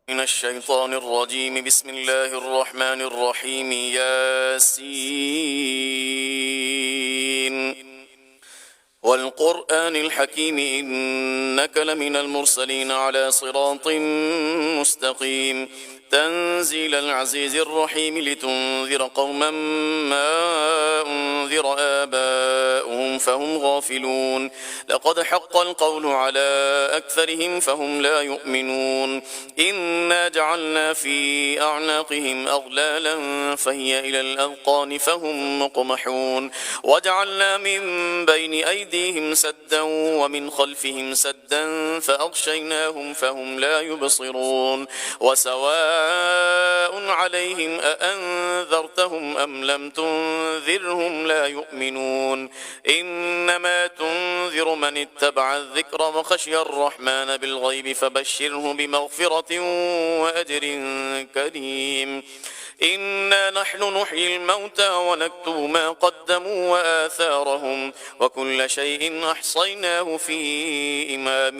من الشيطان الرجيم. بسم الله الرحمن الرحيم. ياسين والقرآن الحكيم إنك لمن المرسلين على صراط مستقيم تنزيل العزيز الرحيم لتنذر قوما ما أنذر آباؤهم فهم غافلون لقد حق القول على أكثرهم فهم لا يؤمنون إنا جعلنا في أعناقهم أغلالا فهي إلى الأذقان فهم مقمحون وجعلنا من بين أيديهم سدا ومن خلفهم سدا فأغشيناهم فهم لا يبصرون وسواء عليهم أأنذرتهم أم لم تنذرهم لا يؤمنون إنما تنذر من اتبع الذكر وخشي الرحمن بالغيب فبشره بمغفرة وأجر كريم إنا نحن نحيي الموتى ونكتب ما قدموا وآثارهم وكل شيء أحصيناه في إمام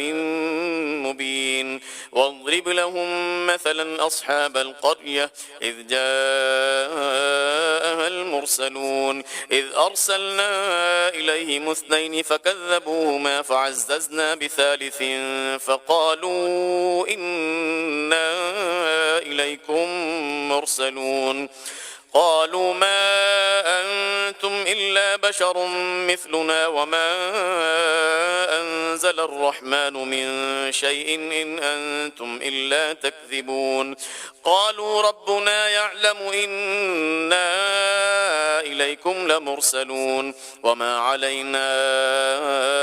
مبين واضرب لهم مثلا أصحاب القرية إذ جاءها المرسلون إذ أرسلنا إليهم اثنين فكذبوهما فعززنا بثالث فقالوا إنا إليكم مرسلون قالوا ما أنتم إلا بشر مثلنا وما أنزل الرحمن من شيء إن أنتم إلا تكذبون قالوا ربنا يعلم إنا إليكم لمرسلون وما علينا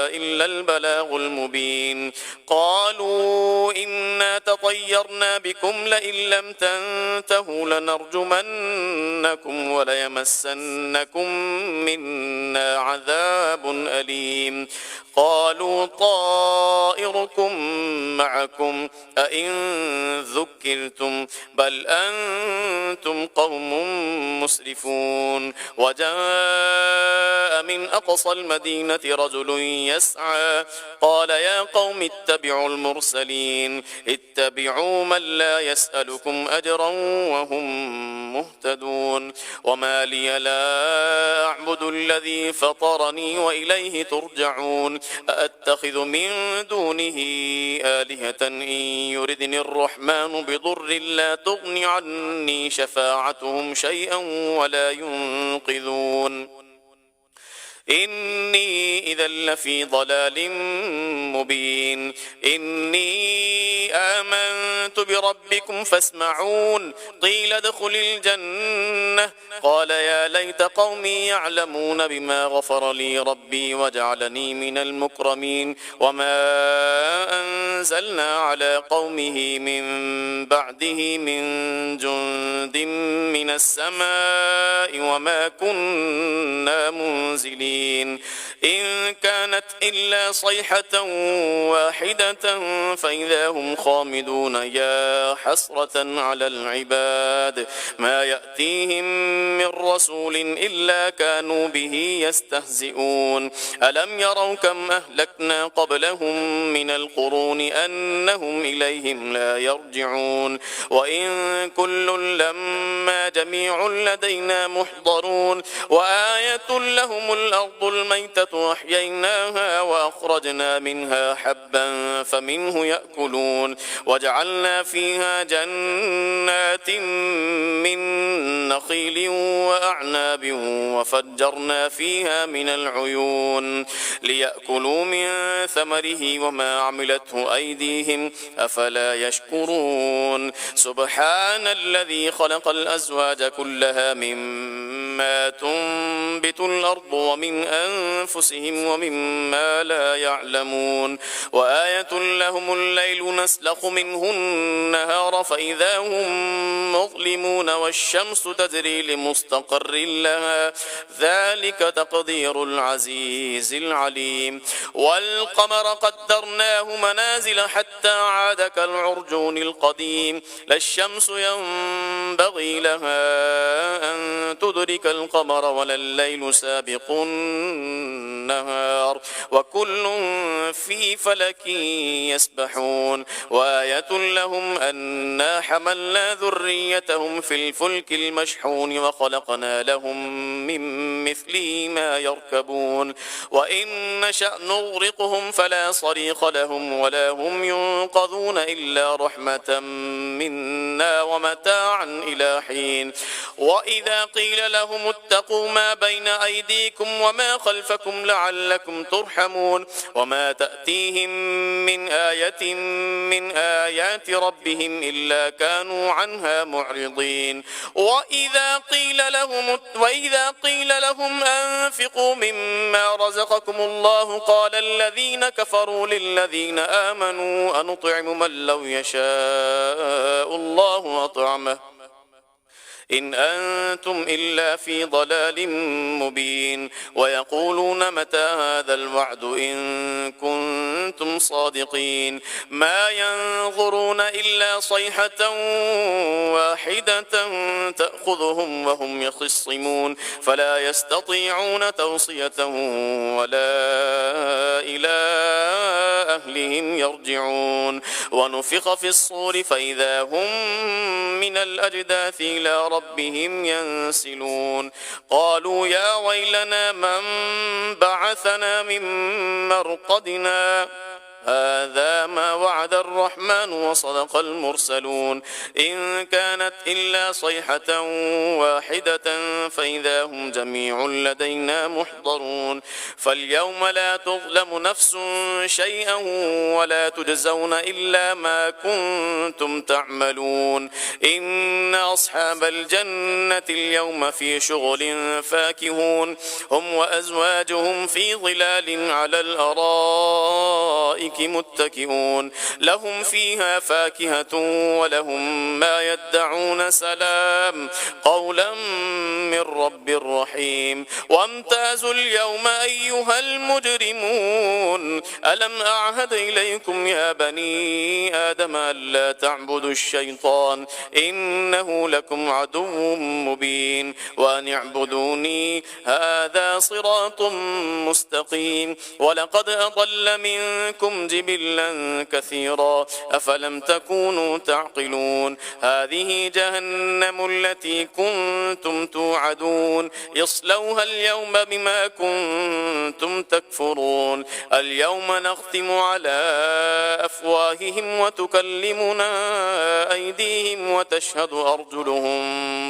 إلا البلاغ المبين قالوا إنا تطيرنا بكم لئن لم تنتهوا لنرجمنكم وليمسنكم منا عذاب أليم قالوا طائركم معكم أئن ذكرتم بل أنتم قوم مسرفون وجاء من أقصى المدينة رجل يسعى قال يا قوم اتبعوا المرسلين اتبعوا من لا يسألكم أجرا وهم مهتدون وما لي لا أعبد الذي فطرني وإليه ترجعون أأتخذ من دونه آلهة إن يردني الرحمن بضر لا تغن عني شفاعتهم شيئا ولا ينقذون إني إذا لفي ضلال مبين إني آمنت بربكم فاسمعون قيل ادخل الجنة قال يا ليت قومي يعلمون بما غفر لي ربي وجعلني من المكرمين وما أنزلنا على قومه من بعده من جند من السماء وما كنا منزلين إن كانت إلا صيحة واحدة فإذا هم خامدون يا حسرة على العباد ما يأتيهم من رسول إلا كانوا به يستهزئون ألم يروا كم أهلكنا قبلهم من القرون أنهم إليهم لا يرجعون وإن كل لما جميع لدينا محضرون وآية لهم الأرض الميتة أحييناها وأخرجنا منها حبا فمنه يأكلون وجعلنا فيها جنات من نخيل وأعناب وفجرنا فيها من العيون ليأكلوا من ثمره وما عملته أيديهم أفلا يشكرون سبحان الذي خلق الأزواج كلها مما تنبت الأرض ومن أنفسهم ومما لا يعلمون وآية لهم الليل نسلخ منه النهار فإذا هم مظلمون والشمس تجري لمستقر لها ذلك تقدير العزيز العليم والقمر قدرناه منازل حتى عاد كالعرجون القديم لا الشمس ينبغي لها أن تدرك القمر ولا الليل سابق النهار وكل في فلك يسبحون وآية لهم أنا حملنا ذريتهم في الفلك المشحون وخلقنا لهم من مثله ما يركبون وإن نشأ نغرقهم فلا صريخ لهم ولا هم ينقذون إلا رحمة منا ومتاعا إلى حين وإذا قيل لهم اتقوا ما بين أيديكم وما خلفكم لعلكم ترحمون وما تأتيهم من آية من آيات ربهم إلا كانوا عنها معرضين وإذا قيل لهم أنفقوا مما رزقكم الله قال الذين كفروا للذين آمنوا أنطعم من لو يشاء الله أطعمه إن أنتم إلا في ضلال مبين ويقولون متى هذا الوعد إن كنتم صادقين ما ينظرون إلا صيحة واحدة تأخذهم وهم يخصمون فلا يستطيعون توصية ولا إلى أهلهم يرجعون ونفخ في الصور فإذا هم من الأجداث إلى ربهم ينسلون قالوا يا ويلنا من بعثنا من مرقدنا هذا ما وعد الرحمن وصدق المرسلون إن كانت إلا صيحة واحدة فإذا هم جميع لدينا محضرون فاليوم لا تظلم نفس شيئا ولا تجزون إلا ما كنتم تعملون إن أصحاب الجنة اليوم في شغل فاكهون هم وأزواجهم في ظلال على الأرائك متكئون لهم فيها فاكهة ولهم ما يدعون سلام قولا من رب رحيم وامتازوا اليوم أيها المجرمون ألم أعهد إليكم يا بني آدم ألا تعبدوا الشيطان إنه لكم عدو مبين وأن اعبدوني هذا صراط مستقيم ولقد أضل منكم جبلا كثيرا أفلم تكونوا تعقلون هذه جهنم التي كنتم توعدون اصلوها اليوم بما كنتم تكفرون اليوم نختم على أفواههم وتكلمنا أيديهم وتشهد أرجلهم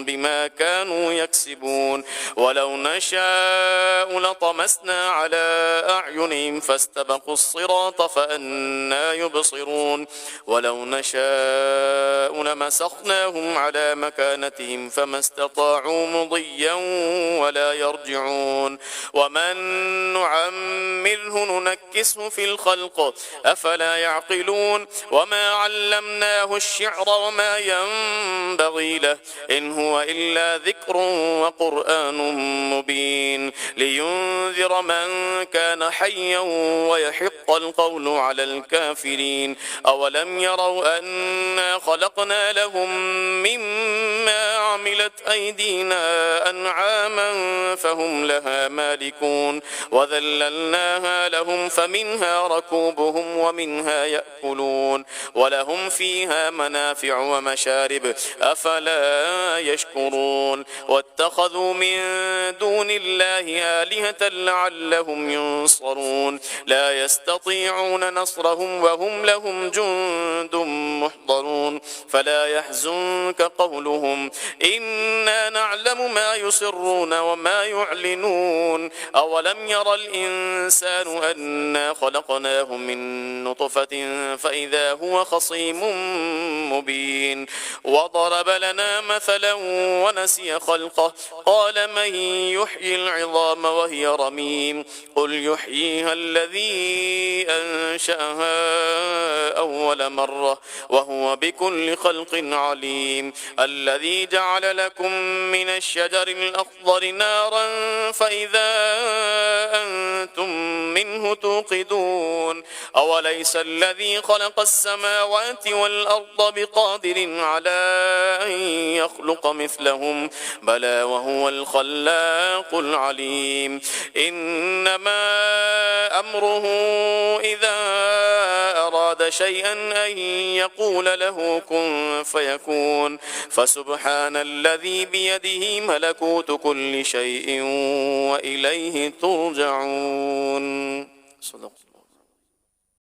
بما كانوا يكسبون ولو نشاء لطمسنا على أعينهم فاستبقوا الصراط فأنا يبصرون ولو نشاء لمسخناهم على مكانتهم فما استطاعوا مضيا ولا يرجعون ومن نعمره ننكسه في الخلق أفلا يعقلون وما علمناه الشعر وما ينبغي له إن هو إلا ذكر وقرآن مبين لينذر من كان حيا ويحق القول على الكافرين أولم يروا أنا خلقنا لهم مما عملت أيدينا أنعاما فهم لها مالكون وذللناها لهم فمنها ركوبهم ومنها يأكلون ولهم فيها منافع ومشارب أفلا يشكرون واتخذوا من دون الله آلهة لعلهم ينصرون لا يستطيعون نصرهم وهم لهم جند محضرون فلا يحزنك قولهم إنا نعلم ما يسرون وما يعلنون أولم ير الإنسان أنا خلقناه من نطفة فإذا هو خصيم مبين وضرب لنا مثلا ونسي خلقه قال من يحيي العظام وهي رميم قل يحييها الذي أنشأها أول مرة وهو بكل خلق عليم الذي جعل لكم من الشجر الأخضر نارا فإذا أنتم منه توقدون أوليس الذي خلق السماوات والأرض بقادر على أن يخلق مثلهم بلى وهو الخلاق العليم إنما أمره إذا أراد شيئا أن يقول له كن فيكون فسبحان الذي بيده ملكوت كل شيء وإليه ترجعون. صدق الله.